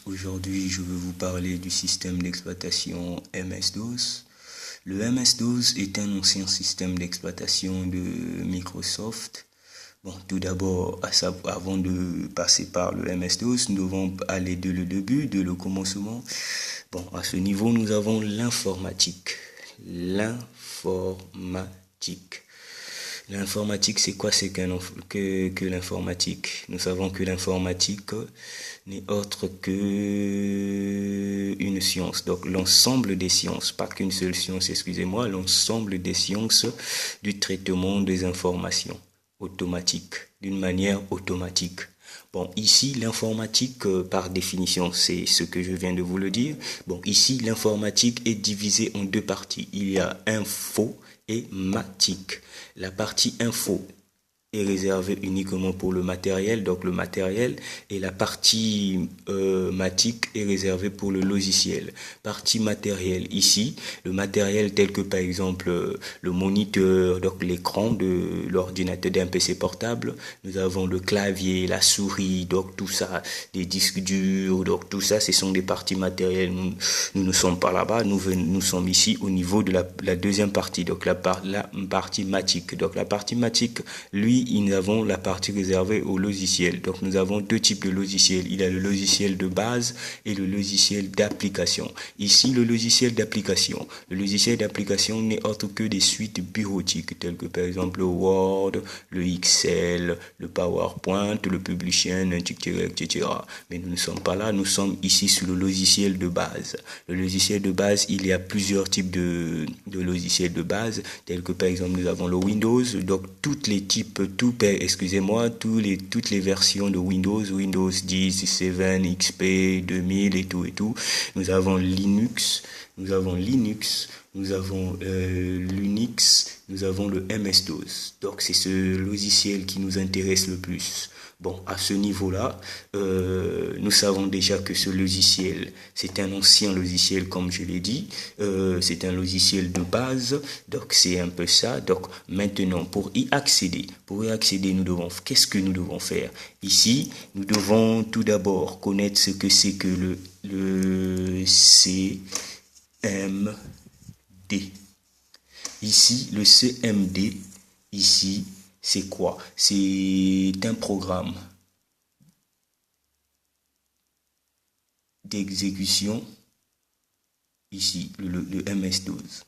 Aujourd'hui, je veux vous parler du système d'exploitation MS-DOS. Le MS-DOS est un ancien système d'exploitation de Microsoft. Bon, tout d'abord, avant de passer par le MS-DOS, nous devons aller de le début, de le commencement. Bon, à ce niveau, nous avons l'informatique. L'informatique, c'est quoi? C'est que l'informatique. Nous savons que l'informatique n'est autre que une science. Donc, l'ensemble des sciences, pas qu'une seule science, excusez-moi, l'ensemble des sciences du traitement des informations automatiques, d'une manière automatique. Bon, ici, l'informatique, par définition, c'est ce que je viens de vous le dire. Bon, ici, l'informatique est divisée en deux parties. Il y a info et matique. La partie info est réservée uniquement pour le matériel, donc le matériel, et la partie matique est réservée pour le logiciel. Partie matérielle, ici, le matériel tel que par exemple le moniteur, donc l'écran de l'ordinateur d'un PC portable, nous avons le clavier, la souris, donc tout ça, des disques durs, donc tout ça, ce sont des parties matérielles. Nous ne sommes pas là-bas, nous sommes ici au niveau de la deuxième partie, donc la partie matique. Donc la partie matique, lui, nous avons la partie réservée au logiciel. Donc nous avons deux types de logiciels. Il y a le logiciel de base et le logiciel d'application. Ici, le logiciel d'application. Le logiciel d'application n'est autre que des suites bureautiques, telles que par exemple le Word, le Excel, le PowerPoint, le Publishing, etc. Mais nous ne sommes pas là, nous sommes ici sur le logiciel de base. Le logiciel de base, il y a plusieurs types de logiciels de base, tels que par exemple nous avons le Windows, donc toutes les versions de Windows 10, 7, XP, 2000 et tout. Nous avons Linux, nous avons Linux, nous avons le MS-DOS. Donc c'est ce logiciel qui nous intéresse le plus. Bon, à ce niveau-là, nous savons déjà que ce logiciel, c'est un ancien logiciel, comme je l'ai dit. C'est un logiciel de base, donc c'est un peu ça. Donc maintenant, pour y accéder, qu'est-ce que nous devons faire? Ici, nous devons tout d'abord connaître ce que c'est que le CMD. Ici, le CMD, ici, c'est quoi? C'est un programme d'exécution, ici, le MS-DOS.